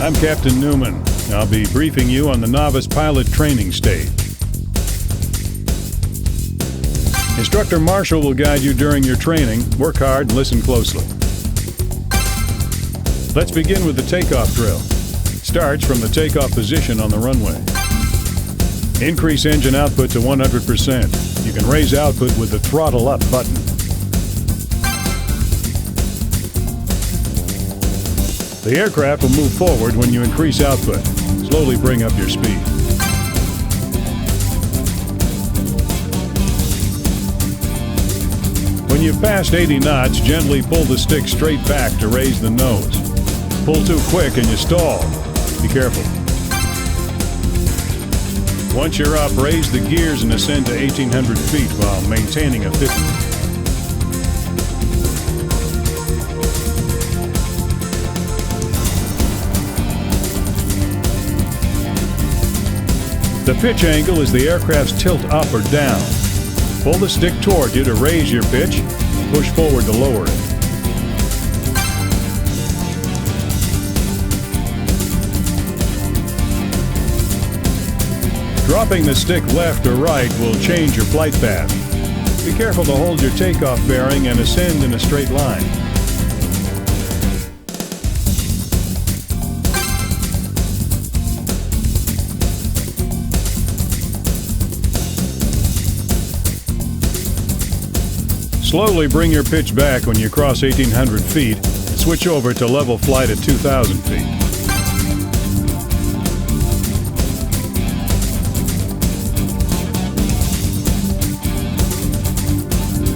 I'm Captain Newman. I'll be briefing you on the novice pilot training stage. Instructor Marshall will guide you during your training. Work hard and listen closely. Let's begin with the takeoff drill. Starts from the takeoff position on the runway. Increase engine output to 100%. You can raise output with the throttle up button. The aircraft will move forward when you increase output. Slowly bring up your speed. When you've passed 80 knots, gently pull the stick straight back to raise the nose. Pull too quick and you stall. Be careful. Once you're up, raise the gears and ascend to 1,800 feet while maintaining a 50. The pitch angle is the aircraft's tilt up or down. Pull the stick toward you to raise your pitch, push forward to lower it. Dropping the stick left or right will change your flight path. Be careful to hold your takeoff bearing and ascend in a straight line. Slowly bring your pitch back when you cross 1,800 feet. Switch over to level flight at 2,000 feet.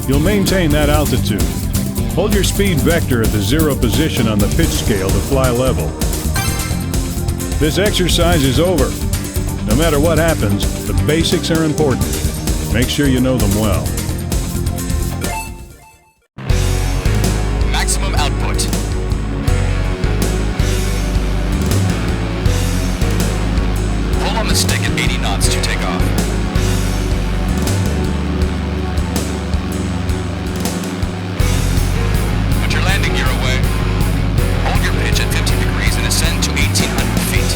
You'll maintain that altitude. Hold your speed vector at the 0 position on the pitch scale to fly level. This exercise is over. No matter what happens, the basics are important. Make sure you know them well. Maximum output. Pull on the stick at 80 knots to take off. Put your landing gear away. Hold your pitch at 15 degrees and ascend to 1,800 feet.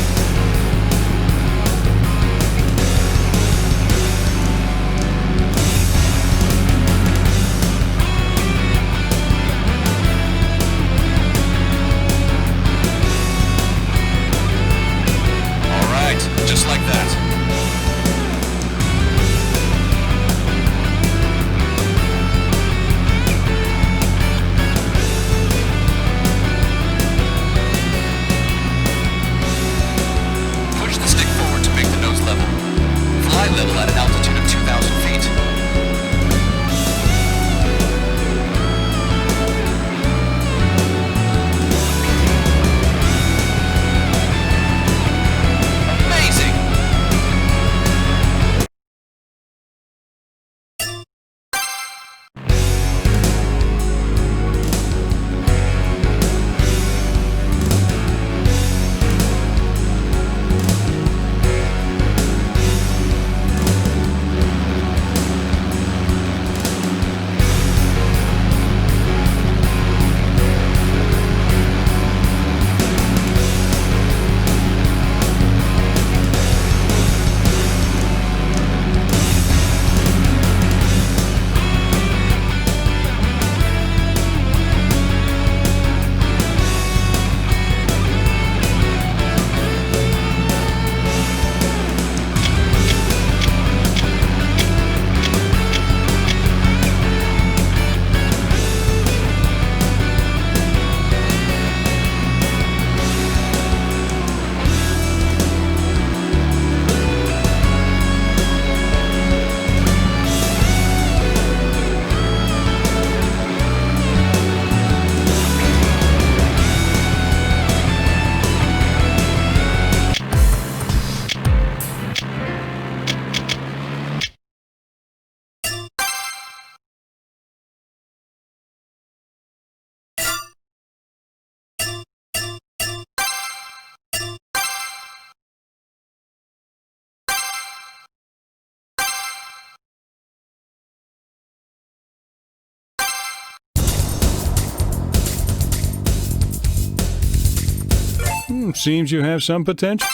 Seems you have some potential.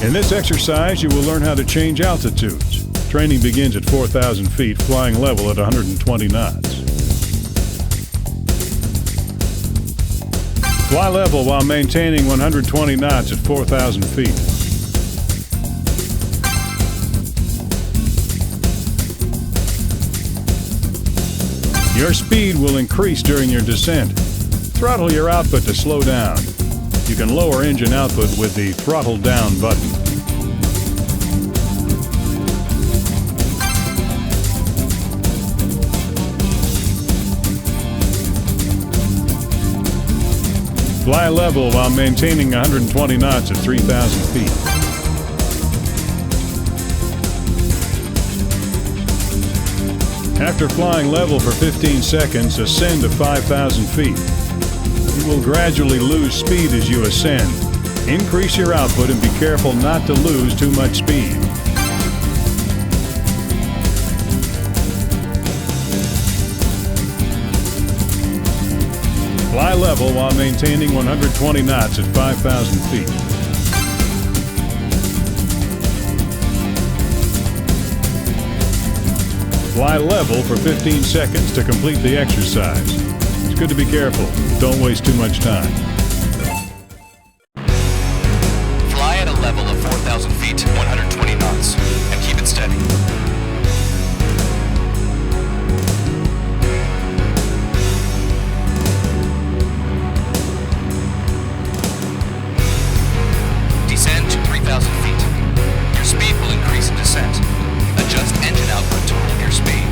In this exercise, you will learn how to change altitudes. Training begins at 4,000 feet, flying level at 120 knots. Fly level while maintaining 120 knots at 4,000 feet. Your speed will increase during your descent. Throttle your output to slow down. You can lower engine output with the throttle down button. Fly level while maintaining 120 knots at 3,000 feet. After flying level for 15 seconds, ascend to 5,000 feet. You will gradually lose speed as you ascend. Increase your output and be careful not to lose too much speed. Fly level while maintaining 120 knots at 5,000 feet. Fly level for 15 seconds to complete the exercise. It's good to be careful. Don't waste too much time. Fly at a level of 4,000 feet, 120 knots, and keep it steady. Descend to 3,000 feet. Your speed will increase in descent. Adjust engine output to hold your speed.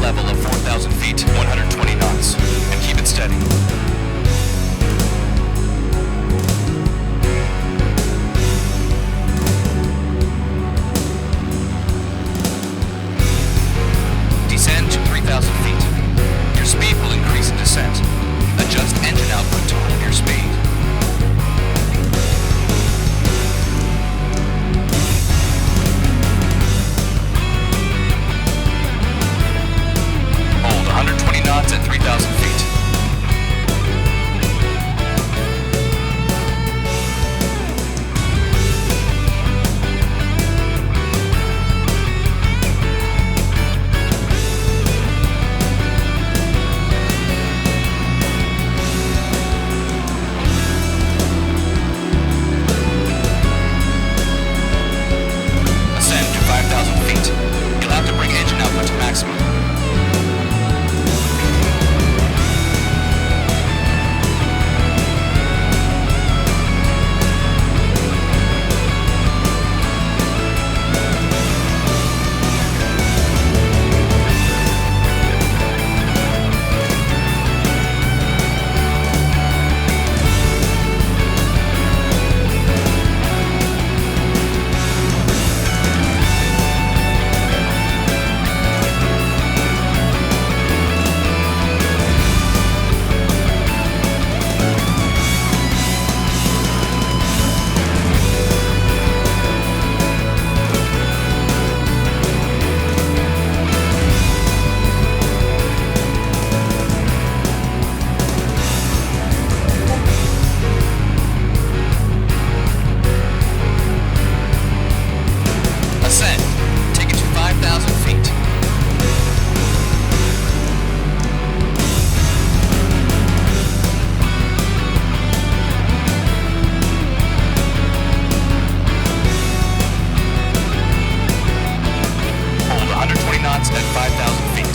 level of 4,000 feet, 120 knots, and keep it steady. Descend to 3,000 feet. Your speed will increase in descent. Adjust engine output to hold your speed. Hold 120 knots at 3,000 feet. Ascend to 5,000 feet. You'll have to bring engine output to maximum. Ascend. Take it to 5,000 feet. Hold 120 knots at 5,000 feet.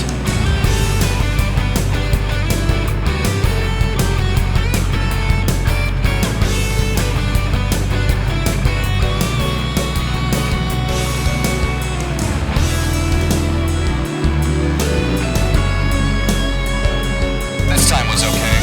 This time was okay.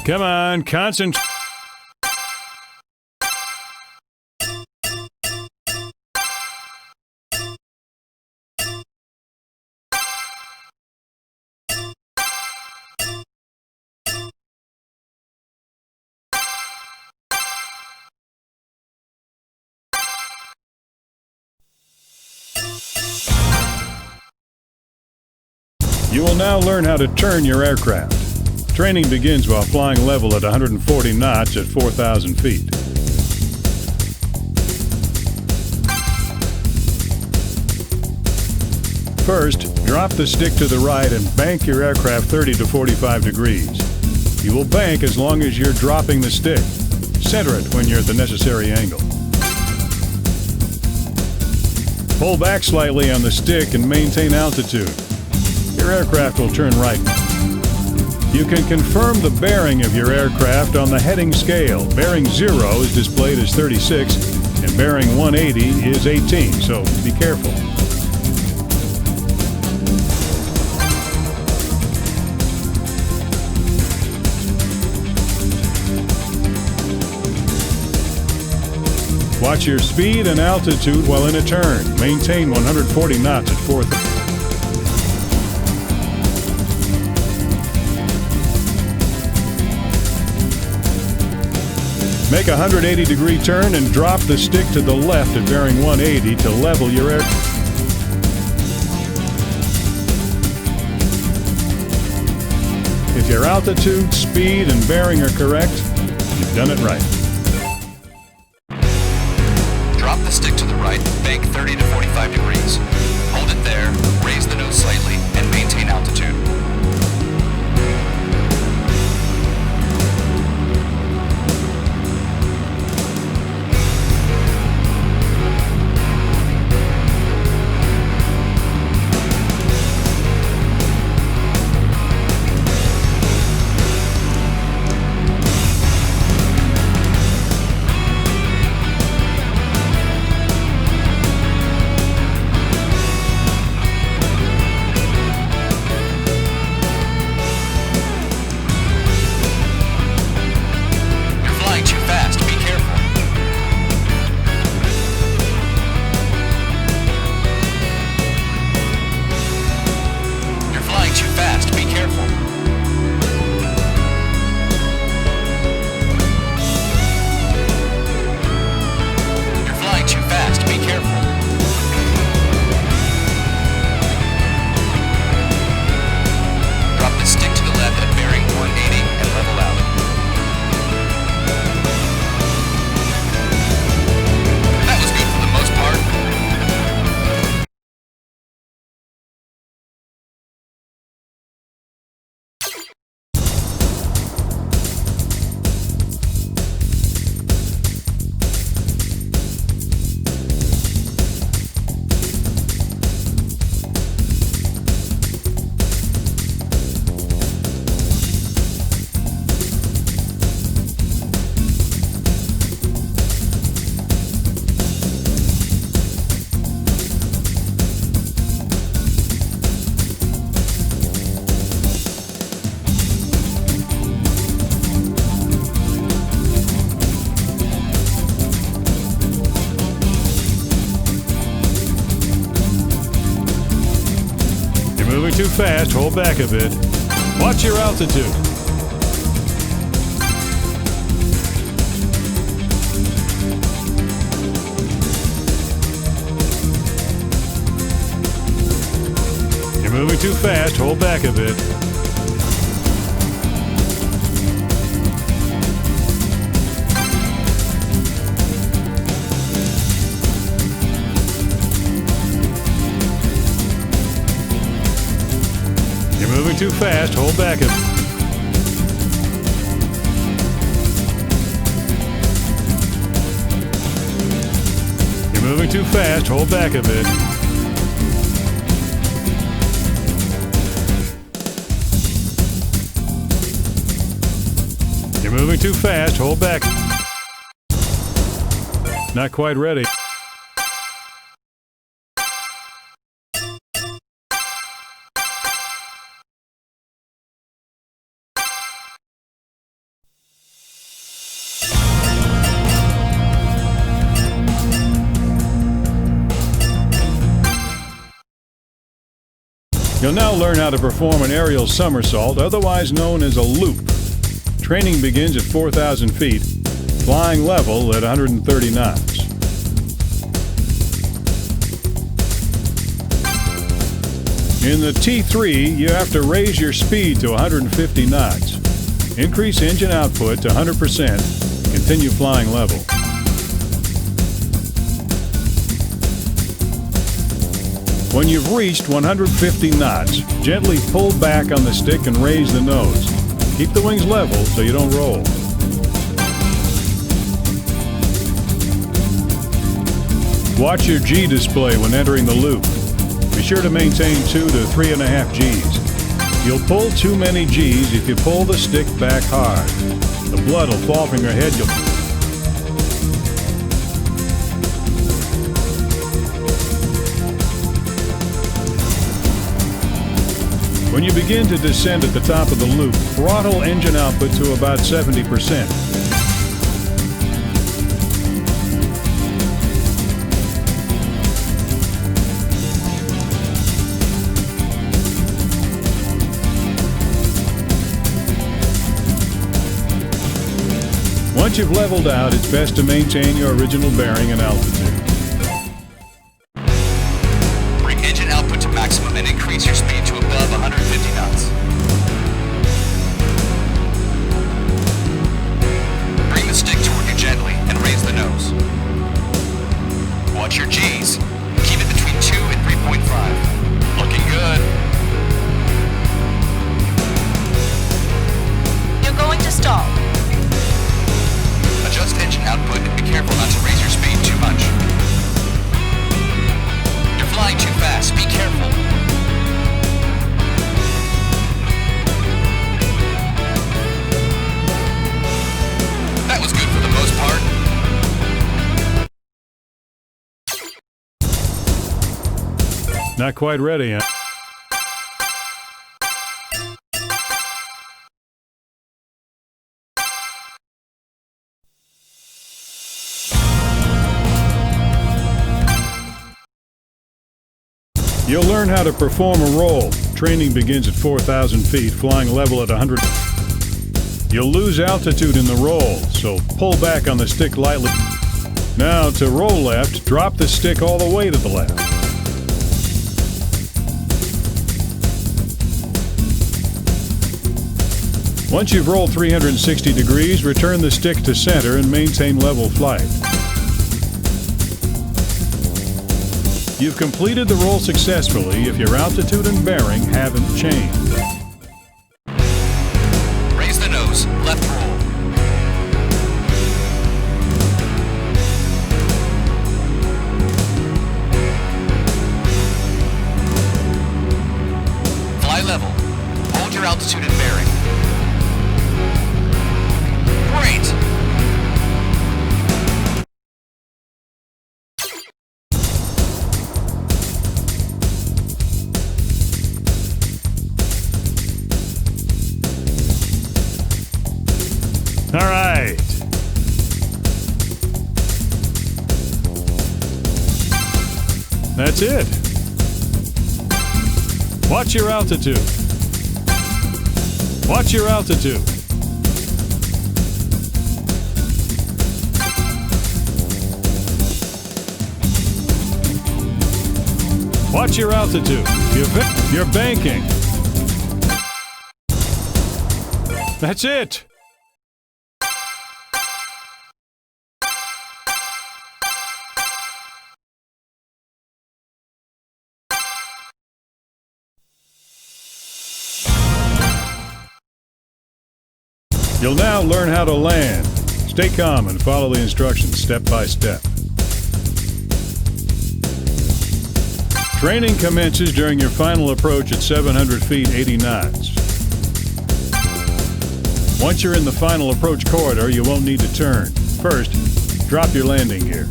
Come on, concentrate. You will now learn how to turn your aircraft. Training begins while flying level at 140 knots at 4,000 feet. First, drop the stick to the right and bank your aircraft 30 to 45 degrees. You will bank as long as you're dropping the stick. Center it when you're at the necessary angle. Pull back slightly on the stick and maintain altitude. Your aircraft will turn right. You can confirm the bearing of your aircraft on the heading scale. Bearing 0 is displayed as 36 and bearing 180 is 18, so be careful. Watch your speed and altitude while in a turn. Maintain 140 knots at 4,000. Make a 180-degree turn and drop the stick to the left at bearing 180 to level your air. If your altitude, speed, and bearing are correct, you've done it right. Drop the stick to the right, bank 30 to 45 degrees. Hold it there, raise the nose slightly, and maintain altitude. Moving too fast, hold back a bit. Watch your altitude. You're moving too fast, hold back a bit. Moving too fast, hold back a bit. You're moving too fast, hold back a bit. You're moving too fast, hold back. Not quite ready. You'll now learn how to perform an aerial somersault, otherwise known as a loop. Training begins at 4,000 feet, flying level at 130 knots. In the T-3, you have to raise your speed to 150 knots. Increase engine output to 100%. Continue flying level. When you've reached 150 knots, gently pull back on the stick and raise the nose. Keep the wings level so you don't roll. Watch your G display when entering the loop. Be sure to maintain 2 to 3.5 Gs. You'll pull too many Gs if you pull the stick back hard. The blood will fall from your head. When you begin to descend at the top of the loop, throttle engine output to about 70%. Once you've leveled out, it's best to maintain your original bearing and altitude. Bring engine output to maximum and increase your speed to above 150 knots. Bring the stick toward you gently and raise the nose. Watch your G's. Keep it between 2 and 3.5. Looking good. You're going to stall. Adjust engine output and be careful not to raise your speed too much. You're flying too fast. Be careful. That was good for the most part. Not quite ready, huh? You'll learn how to perform a roll. Training begins at 4,000 feet, flying level at 100. You'll lose altitude in the roll, so pull back on the stick lightly. Now, to roll left, drop the stick all the way to the left. Once you've rolled 360 degrees, return the stick to center and maintain level flight. You've completed the roll successfully if your altitude and bearing haven't changed. Raise the nose. Left roll. Fly level. Hold your altitude and bearing. Great! All right. That's it. Watch your altitude. Watch your altitude. Watch your altitude. You're banking. That's it. You'll now learn how to land. Stay calm and follow the instructions step by step. Training commences during your final approach at 700 feet, 80 knots. Once you're in the final approach corridor, you won't need to turn. First, drop your landing gear.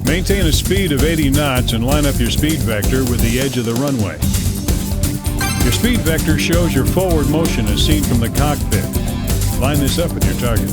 Maintain a speed of 80 knots and line up your speed vector with the edge of the runway. Your speed vector shows your forward motion as seen from the cockpit. Line this up with your target.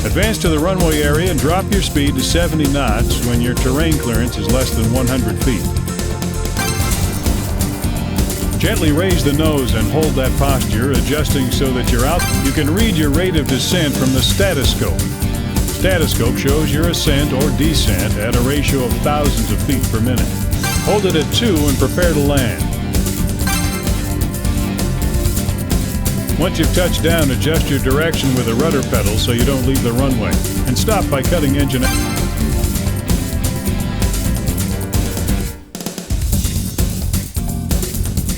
Advance to the runway area and drop your speed to 70 knots when your terrain clearance is less than 100 feet. Gently raise the nose and hold that posture, adjusting so that you're out. You can read your rate of descent from the statoscope. Statoscope shows your ascent or descent at a ratio of thousands of feet per minute. Hold it at 2 and prepare to land. Once you've touched down, adjust your direction with the rudder pedal so you don't leave the runway, and stop by cutting engine out.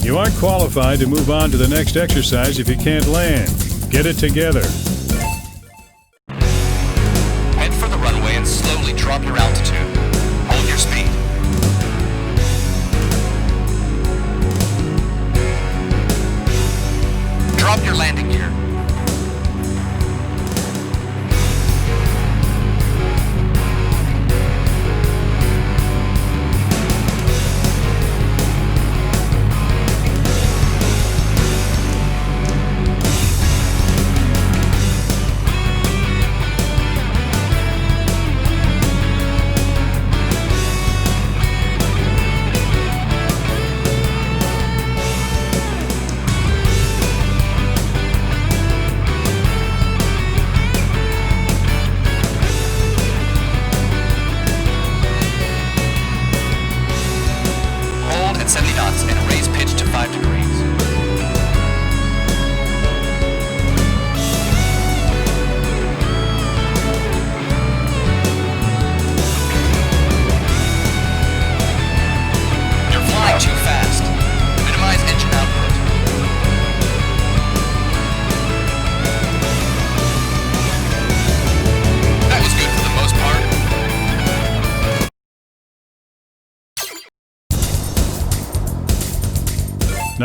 You aren't qualified to move on to the next exercise if you can't land. Get it together. Head for the runway and slowly drop your altitude. Hold your speed. Drop your landing gear.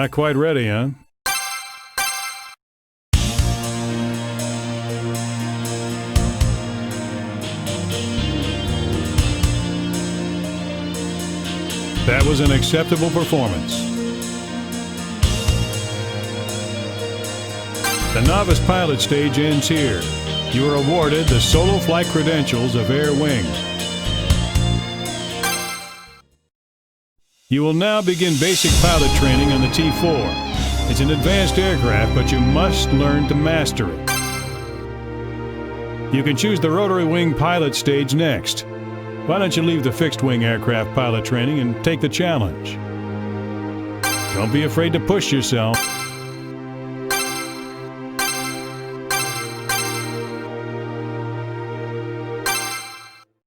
Not quite ready, huh? That was an acceptable performance. The novice pilot stage ends here. You are awarded the solo flight credentials of Air Wing. You will now begin basic pilot training on the T-4. It's an advanced aircraft, but you must learn to master it. You can choose the rotary wing pilot stage next. Why don't you leave the fixed-wing aircraft pilot training and take the challenge? Don't be afraid to push yourself.